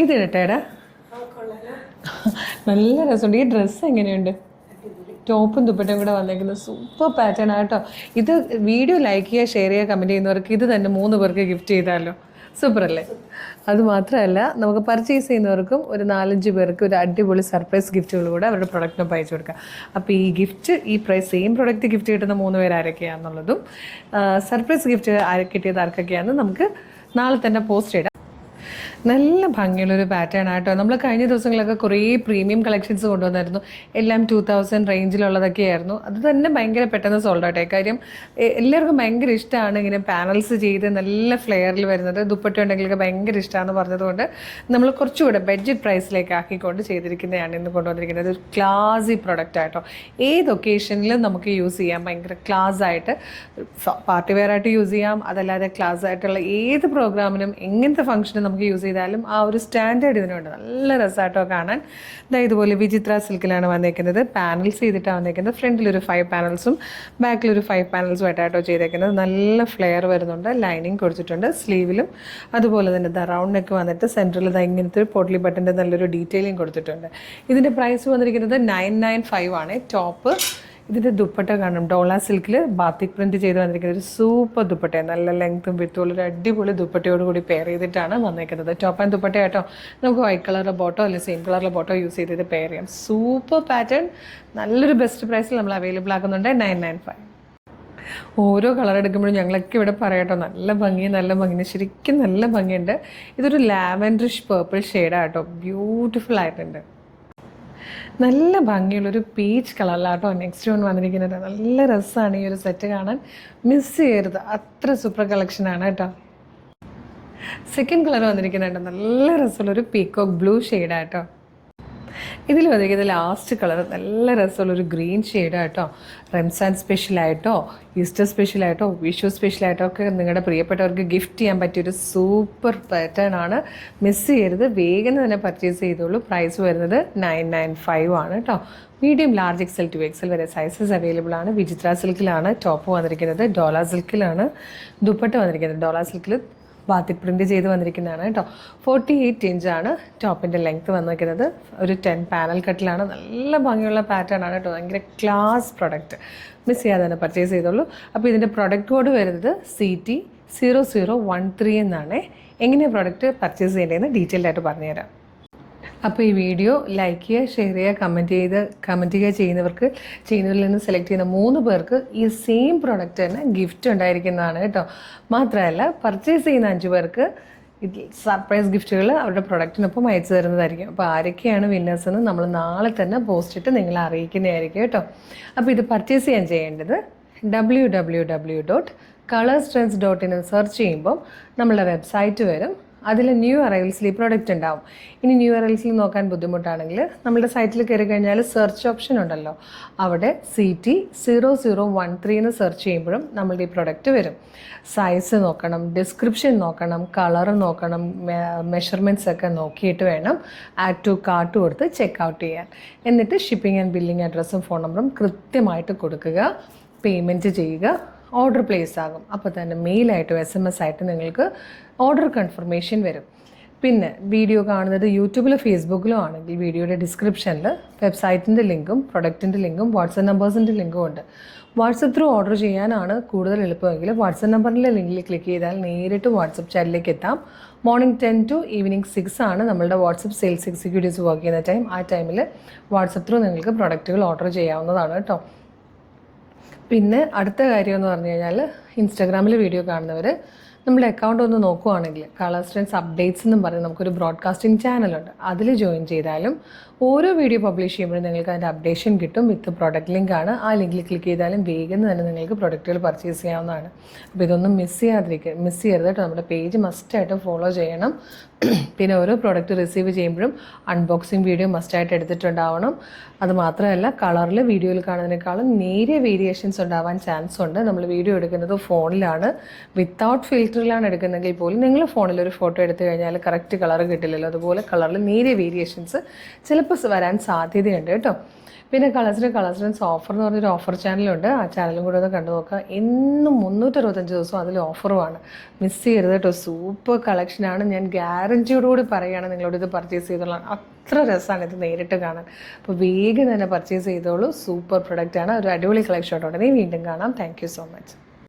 ഇതിടട്ടേടാ നല്ല രസമുണ്ട്. ഈ ഡ്രസ്സ് എങ്ങനെയുണ്ട്? ടോപ്പും ദുപ്പട്ടയും കൂടെ വന്നേക്കുന്നത് സൂപ്പർ പാറ്റേൺ ആട്ടോ. ഇത് വീഡിയോ ലൈക്ക് ചെയ്യുക, ഷെയർ ചെയ്യുക, കമൻറ്റ് ചെയ്യുന്നവർക്ക് ഇത് തന്നെ 3 പേർക്ക് ഗിഫ്റ്റ് ചെയ്താലോ? സൂപ്പർ അല്ലേ? അതുമാത്രമല്ല, നമുക്ക് പർച്ചേസ് ചെയ്യുന്നവർക്കും ഒരു 4-5 പേർക്ക് ഒരു അടിപൊളി സർപ്രൈസ് ഗിഫ്റ്റുകൾ കൂടെ അവരുടെ പ്രൊഡക്റ്റിനൊപ്പം അയച്ചു കൊടുക്കാം. അപ്പോൾ ഈ ഗിഫ്റ്റ്, ഈ സെയിം പ്രൊഡക്റ്റ് ഗിഫ്റ്റ് കിട്ടുന്ന 3 പേർ ആരൊക്കെയാണെന്നുള്ളതും സർപ്രൈസ് ഗിഫ്റ്റ് കിട്ടിയത് ആർക്കൊക്കെയാണെന്ന് നമുക്ക് നാളെ തന്നെ പോസ്റ്റ് ഇടാം. നല്ല ഭംഗിയുള്ളൊരു പാറ്റേൺ ആട്ടോ. നമ്മൾ കഴിഞ്ഞ ദിവസങ്ങളിലൊക്കെ കുറേ പ്രീമിയം കളക്ഷൻസ് കൊണ്ടുവന്നായിരുന്നു. എല്ലാം 2000 റേഞ്ചിലുള്ളതൊക്കെ ആയിരുന്നു. അത് തന്നെ ഭയങ്കര പെട്ടെന്ന് സോൾഡ് ഔട്ടായി. കാര്യം എല്ലാവർക്കും ഭയങ്കര ഇഷ്ടമാണ് ഇങ്ങനെ പാനൽസ് ചെയ്ത് നല്ല ഫ്ലെയറിൽ വരുന്നത്. ദുപ്പട്ട ഉണ്ടെങ്കിലൊക്കെ ഭയങ്കര ഇഷ്ടമാണെന്ന് പറഞ്ഞതുകൊണ്ട് നമ്മൾ കുറച്ചുകൂടെ ബഡ്ജറ്റ് പ്രൈസിലേക്ക് ആക്കിക്കൊണ്ട് ചെയ്തിരിക്കുന്നതാണ് ഇന്ന് കൊണ്ടുവന്നിരിക്കുന്നത്. ഒരു ക്ലാസി പ്രൊഡക്റ്റ് ആട്ടോ. ഏത് ഒക്കേഷനിലും നമുക്ക് യൂസ് ചെയ്യാം. ഭയങ്കര ക്ലാസ് ആയിട്ട് പാർട്ടി വെയർ ആയിട്ട് യൂസ് ചെയ്യാം. അതല്ലാതെ ക്ലാസ് ആയിട്ടുള്ള ഏത് പ്രോഗ്രാമിനും എങ്ങനത്തെ ഫംഗ്ഷനും നമുക്ക് യൂസ് ചെയ്താലും ആ ഒരു സ്റ്റാൻഡേർഡ് ഇതിനുണ്ട്. നല്ല രസമായിട്ടോ കാണാൻ. ഇതുപോലെ വിചിത്ര സിൽക്കിലാണ് വന്നേക്കുന്നത്. പാനൽസ് ചെയ്തിട്ടാണ് വന്നേക്കുന്നത്. ഫ്രണ്ടിലൊരു 5 പാനൽസും ബാക്കിലൊരു 5 പാനൽസും ആയിട്ടാട്ടോ ചെയ്തേക്കുന്നത്. നല്ല ഫ്ലെയർ വരുന്നുണ്ട്. ലൈനിങ് കൊടുത്തിട്ടുണ്ട് സ്ലീവിലും. അതുപോലെ തന്നെ റൗണ്ട് നെക്ക് വന്നിട്ട് സെൻറ്ററിൽ ഇങ്ങനത്തെ ഒരു പോട്ട്ലി ബട്ടൻ്റെ നല്ലൊരു ഡീറ്റെയിലിംഗ് കൊടുത്തിട്ടുണ്ട്. ഇതിൻ്റെ പ്രൈസ് വന്നിരിക്കുന്നത് 995 ആണ്. ടോപ്പ് ഇതിൻ്റെ ദുപ്പട്ട കാണും. ഡോള സിൽക്കിൽ ബാത്തിക് പ്രിൻറ്റ് ചെയ്ത് വന്നിരിക്കുന്നത് ഒരു സൂപ്പർ ദുപ്പട്ടയാണ്. നല്ല ലെങ്ത്തും വിത്തുള്ള ഒരു അടിപൊളി ദുപ്പട്ടയോട് കൂടി പെയർ ചെയ്തിട്ടാണ് വന്നിരിക്കുന്നത്. ടോപ്പ് ആൻഡ് ദുപ്പട്ട ആട്ടോ. നമുക്ക് വൈറ്റ് കളറിലെ ബോട്ടോ അല്ലെങ്കിൽ സെയിം കളറിലെ ബോട്ടോ യൂസ് ചെയ്തിട്ട് പെയർ ചെയ്യാം. Super pattern. നല്ലൊരു ബെസ്റ്റ് പ്രൈസിൽ നമ്മൾ അവൈലബിൾ ആക്കുന്നുണ്ട്. 995. ഓരോ കളർ എടുക്കുമ്പോഴും ഞങ്ങളൊക്കെ ഇവിടെ പറയട്ടോ, നല്ല ഭംഗി, ശരിക്കും നല്ല ഭംഗിയുണ്ട്. ഇതൊരു ലാവൻഡറിഷ് പേർപ്പിൾ ഷെയ്ഡാട്ടോ. ബ്യൂട്ടിഫുൾ ആയിട്ടുണ്ട്. നല്ല ഭംഗിയുള്ളൊരു പീച്ച് കളറിലാട്ടോ നെക്സ്റ്റ് വൺ വന്നിരിക്കുന്നത്. നല്ല രസമാണ് ഈ ഒരു സെറ്റ് കാണാൻ. മിസ് ചെയ്യരുത്, അത്ര സൂപ്പർ കളക്ഷനാണ് കേട്ടോ. സെക്കൻഡ് കളർ വന്നിരിക്കുന്നുണ്ട്. നല്ല രസമുള്ളൊരു പീക്കോക്ക് ബ്ലൂ ഷെയ്ഡാട്ടോ. ഇതിൽ വന്നിരിക്കുന്നത് ലാസ്റ്റ് കളർ നല്ല രസമുള്ളൊരു ഗ്രീൻ ഷെയ്ഡാട്ടോ. റംസാൻ സ്പെഷ്യലായിട്ടോ, ഈസ്റ്റർ സ്പെഷ്യലായിട്ടോ, വിഷു സ്പെഷ്യലായിട്ടോ ഒക്കെ നിങ്ങളുടെ പ്രിയപ്പെട്ടവർക്ക് ഗിഫ്റ്റ് ചെയ്യാൻ പറ്റിയൊരു സൂപ്പർ പാറ്റേൺ ആണ്. മിസ് ചെയ്യരുത്, വേഗം തന്നെ പർച്ചേസ് ചെയ്തോളൂ. പ്രൈസ് വരുന്നത് 995 ആണ് കേട്ടോ. Medium, large, XL to XL വരെ സൈസസ് അവൈലബിൾ ആണ്. വിചിത്ര സിൽക്കിലാണ് ടോപ്പ് വന്നിരിക്കുന്നത്. ഡോള സിൽക്കിലാണ് ദുപ്പട്ട വന്നിരിക്കുന്നത്. ഡോള സിൽക്കിൽ ബാത്തിക് പ്രിൻറ്റ് ചെയ്ത് വന്നിരിക്കുന്നതാണ് കേട്ടോ. 48 ഇഞ്ചാണ് ടോപ്പിൻ്റെ ലെങ്ത്ത് വന്നിരിക്കുന്നത്. ഒരു 10 പാനൽ കട്ടിലാണ്. നല്ല ഭംഗിയുള്ള പാറ്റേൺ ആണ് കേട്ടോ. ഭയങ്കര ക്ലാസ് പ്രൊഡക്റ്റ്. മിസ് ചെയ്യാതെ തന്നെ പർച്ചേസ് ചെയ്തോളൂ. അപ്പോൾ ഇതിൻ്റെ പ്രൊഡക്റ്റ് കോഡ് വരുന്നത് CT0013 എന്നാണ്. എങ്ങനെയാണ് പ്രൊഡക്റ്റ് പർച്ചേസ് ചെയ്യേണ്ടതെന്ന് ഡീറ്റെയിൽഡ് ആയിട്ട് പറഞ്ഞുതരാം. അപ്പോൾ ഈ വീഡിയോ ലൈക്ക് ചെയ്യുക, ഷെയർ ചെയ്യുക, കമൻറ്റ് ചെയ്യുക ചെയ്യുന്നവരിൽ നിന്ന് സെലക്ട് ചെയ്യുന്ന 3 പേർക്ക് ഈ സെയിം പ്രൊഡക്റ്റ് തന്നെ ഗിഫ്റ്റ് ഉണ്ടായിരിക്കുന്നതാണ് കേട്ടോ. മാത്രമല്ല പർച്ചേസ് ചെയ്യുന്ന 5 പേർക്ക് സർപ്രൈസ് ഗിഫ്റ്റുകൾ അവരുടെ പ്രൊഡക്റ്റിനൊപ്പം അയച്ചു തരുന്നതായിരിക്കും. അപ്പോൾ ആരൊക്കെയാണ് വിന്നേഴ്സ് എന്ന് നമ്മൾ നാളെ തന്നെ പോസ്റ്റ് ഇട്ട് നിങ്ങളെ അറിയിക്കുന്നതായിരിക്കും കേട്ടോ. അപ്പോൾ ഇത് പർച്ചേസ് ചെയ്യാൻ ചെയ്യേണ്ടത് www.colorstrends.in സെർച്ച് ചെയ്യുമ്പം നമ്മളുടെ വെബ്സൈറ്റ് വരും. അതിൽ ന്യൂ അറൈവൽസിൽ ഈ പ്രോഡക്റ്റ് ഉണ്ടാവും. ഇനി ന്യൂ അറൈവൽസിൽ നോക്കാൻ ബുദ്ധിമുട്ടാണെങ്കിൽ നമ്മുടെ സൈറ്റിൽ കയറി കഴിഞ്ഞാൽ സെർച്ച് ഓപ്ഷൻ ഉണ്ടല്ലോ, അവിടെ CT0013 എന്ന് സെർച്ച് ചെയ്യുമ്പോഴും നമ്മളുടെ ഈ പ്രൊഡക്റ്റ് വരും. സൈസ് നോക്കണം, ഡിസ്ക്രിപ്ഷൻ നോക്കണം, കളർ നോക്കണം, മെഷർമെൻറ്റ്സ് ഒക്കെ നോക്കിയിട്ട് വേണം ആഡ് ടു കാർട്ട് കൊടുത്ത് ചെക്ക് ഔട്ട് ചെയ്യാൻ. എന്നിട്ട് ഷിപ്പിംഗ് ആൻഡ് ബില്ലിംഗ് അഡ്രസ്സും ഫോൺ നമ്പറും കൃത്യമായിട്ട് കൊടുക്കുക. പേയ്മെൻറ്റ് ചെയ്യുക. ഓർഡർ പ്ലേസ് ആകും. അപ്പോൾ തന്നെ മെയിലായിട്ടും SMS ആയിട്ട് നിങ്ങൾക്ക് ഓർഡർ കൺഫർമേഷൻ വരും. പിന്നെ വീഡിയോ കാണുന്നത് യൂട്യൂബിലോ ഫേസ്ബുക്കിലോ ആണെങ്കിൽ വീഡിയോയുടെ ഡിസ്ക്രിപ്ഷനിൽ വെബ്സൈറ്റിൻ്റെ ലിങ്കും പ്രൊഡക്റ്റിൻ്റെ ലിങ്കും വാട്സപ്പ് നമ്പേഴ്സിൻ്റെ ലിങ്കും ഉണ്ട്. വാട്സപ്പ് ത്രൂ ഓർഡർ ചെയ്യാനാണ് കൂടുതൽ എളുപ്പമെങ്കിൽ വാട്സപ്പ് നമ്പറിലെ ലിങ്കിൽ ക്ലിക്ക് ചെയ്താൽ നേരിട്ട് വാട്സപ്പ് ചാറ്റിലേക്ക് എത്താം. മോർണിംഗ് 10 to ഈവനിങ് 6 ആണ് നമ്മളുടെ വാട്സപ്പ് സെയിൽസ് എക്സിക്യൂട്ടീവ്സ് വർക്ക് ചെയ്യുന്ന ടൈം. ആ ടൈമിൽ വാട്സപ്പ് ത്രൂ നിങ്ങൾക്ക് പ്രൊഡക്റ്റുകൾ ഓർഡർ ചെയ്യാവുന്നതാണ് കേട്ടോ. പിന്നെ അടുത്ത കാര്യം എന്ന് പറഞ്ഞു കഴിഞ്ഞാൽ ഇൻസ്റ്റാഗ്രാമിൽ വീഡിയോ കാണുന്നവർ നമ്മുടെ അക്കൗണ്ട് ഒന്ന് നോക്കുവാണെങ്കിൽ കളർ സ്ട്രെൻഡ്സ് അപ്ഡേറ്റ്സ് എന്നും പറഞ്ഞ് നമുക്കൊരു ബ്രോഡ്കാസ്റ്റിംഗ് ചാനലുണ്ട്. അതിൽ ജോയിൻ ചെയ്താലും ഓരോ വീഡിയോ പബ്ലിഷ് ചെയ്യുമ്പോഴും നിങ്ങൾക്ക് അതിൻ്റെ അപ്ഡേഷൻ കിട്ടും. വിത്ത് പ്രൊഡക്റ്റ് ലിങ്കാണ്. ആ ലിങ്കിൽ ക്ലിക്ക് ചെയ്താലും വേഗം തന്നെ നിങ്ങൾക്ക് പ്രൊഡക്റ്റുകൾ പർച്ചേസ് ചെയ്യാവുന്നതാണ്. അപ്പോൾ ഇതൊന്നും മിസ് ചെയ്യരുത് കേട്ടോ. നമ്മുടെ പേജ് മസ്റ്റായിട്ട് ഫോളോ ചെയ്യണം. പിന്നെ ഓരോ പ്രോഡക്റ്റ് റിസീവ് ചെയ്യുമ്പോഴും അൺബോക്സിങ് വീഡിയോ മസ്റ്റായിട്ട് എടുത്തിട്ടുണ്ടാവണം. അതുമാത്രമല്ല കളറിൽ വീഡിയോയിൽ കാണുന്നതിനേക്കാളും നേരിയ വേരിയേഷൻസ് ഉണ്ടാവാൻ ചാൻസ് ഉണ്ട്. നമ്മൾ വീഡിയോ എടുക്കുന്നത് ഫോണിലാണ്. വിത്തൗട്ട് ഫിൽറ്റർ ഫിൽറ്ററിലാണ് എടുക്കുന്നതെങ്കിൽ പോലും നിങ്ങൾ ഫോണിൽ ഒരു ഫോട്ടോ എടുത്തു കഴിഞ്ഞാൽ കറക്റ്റ് കളർ കിട്ടില്ലല്ലോ, അതുപോലെ കളറിൽ നേരിയ വേരിയേഷൻസ് ചിലപ്പോൾ വരാൻ സാധ്യതയുണ്ട് കേട്ടോ. പിന്നെ കളേഴ്സിന് ഓഫർ എന്ന് പറഞ്ഞൊരു ഓഫർ ചാനലുണ്ട്, ആ ചാനലും കൂടെ ഒന്ന് കണ്ടു നോക്കുക. എന്നും 365 ദിവസവും അതിൽ ഓഫറുമാണ്, മിസ് ചെയ്യരുത് കേട്ടോ. സൂപ്പർ കളക്ഷനാണ്, ഞാൻ ഗ്യാരൻറ്റിയോടുകൂടി പറയുകയാണ് നിങ്ങളോട് ഇത് പർച്ചേസ് ചെയ്തോളാം. അത്ര രസമാണ് ഇത് നേരിട്ട് കാണാൻ. അപ്പോൾ വേഗം തന്നെ പർച്ചേസ് ചെയ്തോളൂ, സൂപ്പർ പ്രൊഡക്റ്റാണ്, ഒരു അടിപൊളി കളക്ഷനോടെ ഉടനെ വീണ്ടും കാണാം. Thank you so much.